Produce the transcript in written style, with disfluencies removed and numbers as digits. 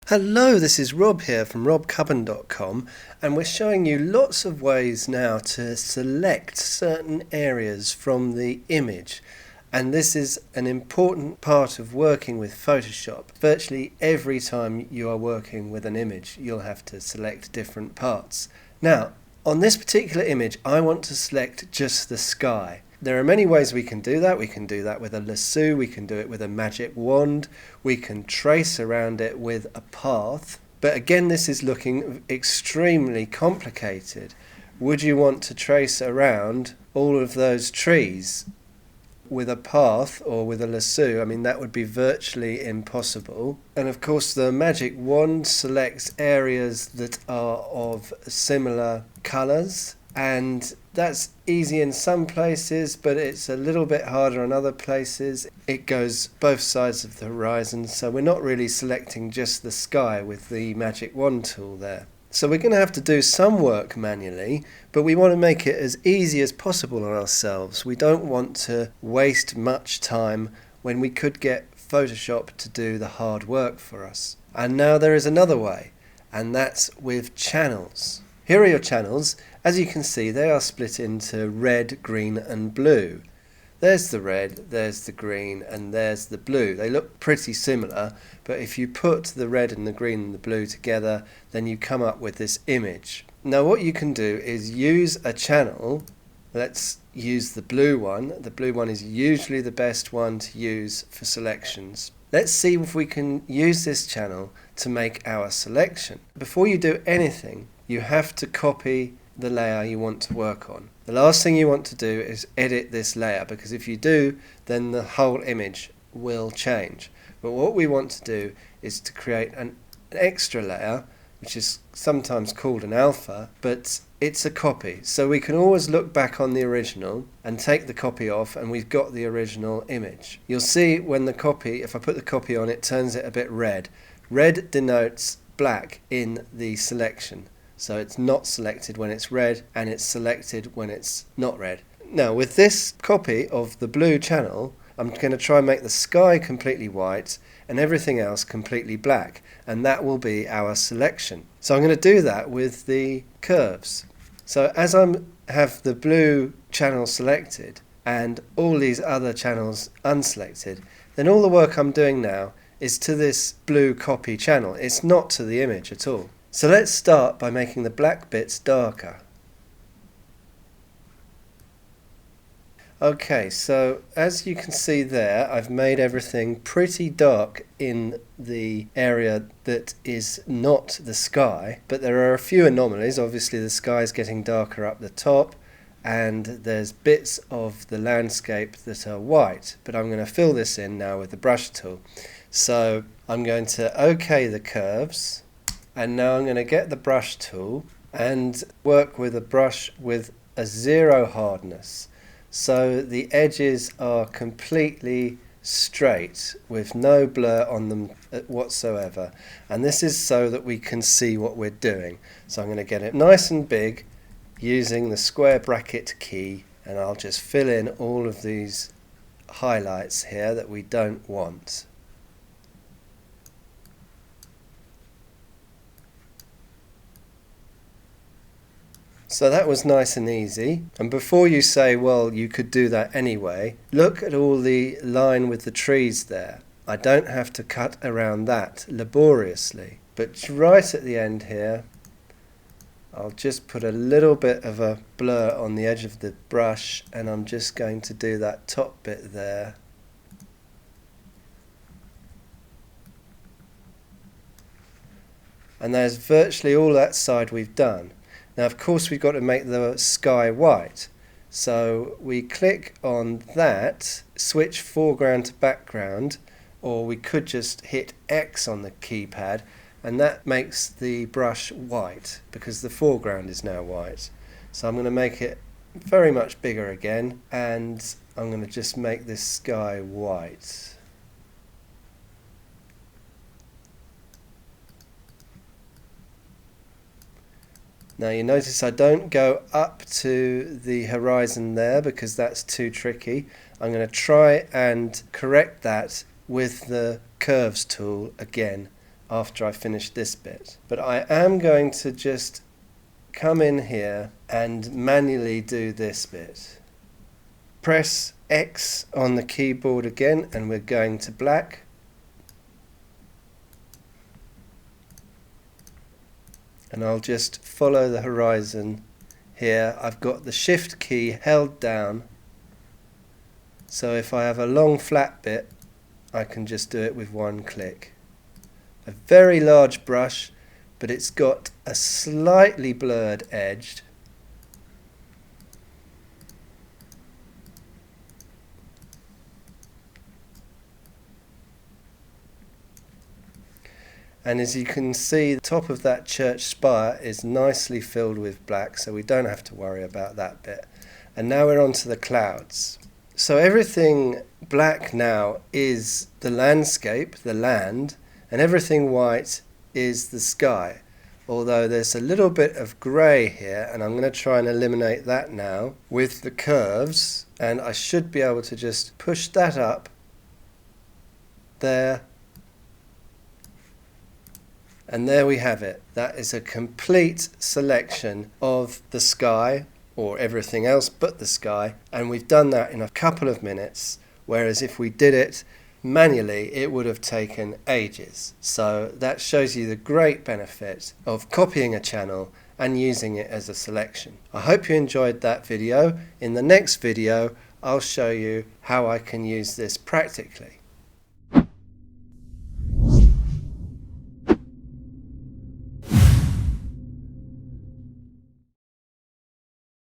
Hello, this is Rob here from robcubban.com, and we're showing you lots of ways now to select certain areas from the image. And this is an important part of working with Photoshop. Virtually every time you are working with an image, you'll have to select different parts. Now, on this particular image, I want to select just the sky. There are many ways we can do that. We can do that with a lasso, we can do it with a magic wand, we can trace around it with a path. But again, this is looking extremely complicated. Would you want to trace around all of those trees with a path or with a lasso? I mean, that would be virtually impossible. And of course, the magic wand selects areas that are of similar colours, and that's easy in some places, but it's a little bit harder in other places. It goes both sides of the horizon, so we're not really selecting just the sky with the magic wand tool there. So we're going to have to do some work manually, but we want to make it as easy as possible on ourselves. We don't want to waste much time when we could get Photoshop to do the hard work for us. And now there is another way, and that's with channels. Here are your channels. As you can see, they are split into red, green and blue. There's the red, there's the green and there's the blue. They look pretty similar, but if you put the red and the green and the blue together, then you come up with this image. Now what you can do is use a channel. Let's use the blue one. The blue one is usually the best one to use for selections. Let's see if we can use this channel to make our selection. Before you do anything, you have to copy the layer you want to work on. The last thing you want to do is edit this layer, because if you do, then the whole image will change. But what we want to do is to create an extra layer, which is sometimes called an alpha, but it's a copy. So we can always look back on the original and take the copy off, and we've got the original image. You'll see when the copy, if I put the copy on, it turns it a bit red. Red denotes black in the selection. So it's not selected when it's red, and it's selected when it's not red. Now with this copy of the blue channel, I'm going to try and make the sky completely white and everything else completely black, and that will be our selection. So I'm going to do that with the curves. So as I have the blue channel selected and all these other channels unselected, then all the work I'm doing now is to this blue copy channel. It's not to the image at all. So let's start by making the black bits darker. Okay, so as you can see there, I've made everything pretty dark in the area that is not the sky, but there are a few anomalies. Obviously the sky is getting darker up the top, and there's bits of the landscape that are white, but I'm going to fill this in now with the brush tool. So I'm going to OK the curves. And now I'm going to get the brush tool and work with a brush with a 0 hardness. So the edges are completely straight with no blur on them whatsoever. And this is so that we can see what we're doing. So I'm going to get it nice and big using the square bracket key, and I'll just fill in all of these highlights here that we don't want. So that was nice and easy. And before you say, well, you could do that anyway, look at all the line with the trees there. I don't have to cut around that laboriously. But right at the end here, I'll just put a little bit of a blur on the edge of the brush, and I'm just going to do that top bit there. And there's virtually all that side we've done. Now of course we've got to make the sky white, so we click on that, switch foreground to background, or we could just hit X on the keypad, and that makes the brush white because the foreground is now white. So I'm going to make it very much bigger again, and I'm going to just make this sky white. Now you notice I don't go up to the horizon there because that's too tricky. I'm going to try and correct that with the curves tool again after I finish this bit. But I am going to just come in here and manually do this bit. Press X on the keyboard again and we're going to black. And I'll just follow the horizon here. I've got the Shift key held down, so if I have a long flat bit I can just do it with one click. A very large brush, but it's got a slightly blurred edge. And as you can see, the top of that church spire is nicely filled with black, so we don't have to worry about that bit. And now we're on to the clouds. So everything black now is the landscape, the land, and everything white is the sky. Although there's a little bit of grey here, and I'm going to try and eliminate that now with the curves, and I should be able to just push that up there. And there we have it. That is a complete selection of the sky, or everything else but the sky, and we've done that in a couple of minutes, whereas if we did it manually it would have taken ages. So that shows you the great benefit of copying a channel and using it as a selection. I hope you enjoyed that video. In the next video I'll show you how I can use this practically.